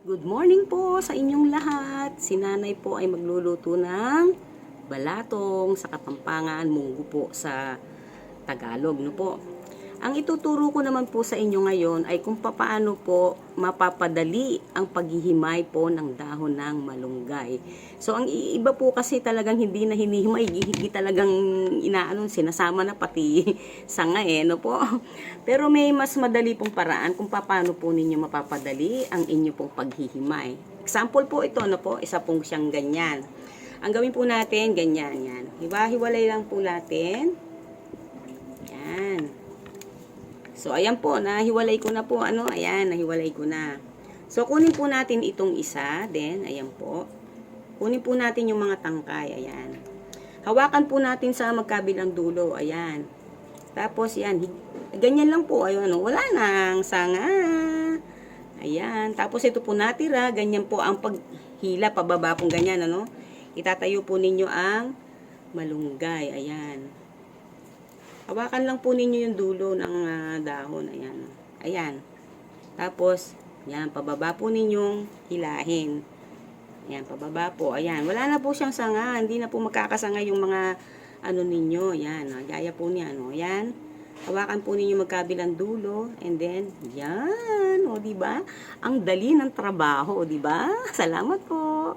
Good morning po sa inyong lahat. Si Nanay po ay magluluto ng balatong sa Kapampangan, munggo po sa Tagalog, no po. Ang ituturo ko naman po sa inyo ngayon ay kung paano po mapapadali ang paghihimay po ng dahon ng malunggay. So ang iba po kasi talagang hindi na hinihimay, hindi talagang sinasama na pati sanga no po. Pero may mas madali pong paraan kung paano po ninyo mapapadali ang inyo pong paghihimay. Example po ito, no po, isa pong siyang ganyan. Ang gawin po natin, ganyan yan. Hiwa-hiwalay lang po natin. Yan. So, ayan po, nahiwalay ko na po, ayan, nahiwalay ko na. So, kunin po natin itong isa, then, ayan po. Kunin po natin yung mga tangkay, ayan. Hawakan po natin sa magkabilang dulo, ayan. Tapos, yan, ganyan lang po, ayun, wala nang sanga. Ayan, tapos ito po natira, ganyan po ang paghila, pababa pong ganyan, Itatayo po ninyo ang malunggay, ayan. Hawakan lang po ninyo yung dulo ng dahon. Ayan. Ayan. Tapos, yan, pababa po ninyong hilahin. Ayan, pababa po. Ayan, wala na po siyang sanga. Hindi na po magkakasanga yung mga ninyo. Ayan, gaya po niya. Ayan. Hawakan po ninyo magkabilang dulo. And then, yan. O, diba? Ang dali ng trabaho, diba? Salamat po.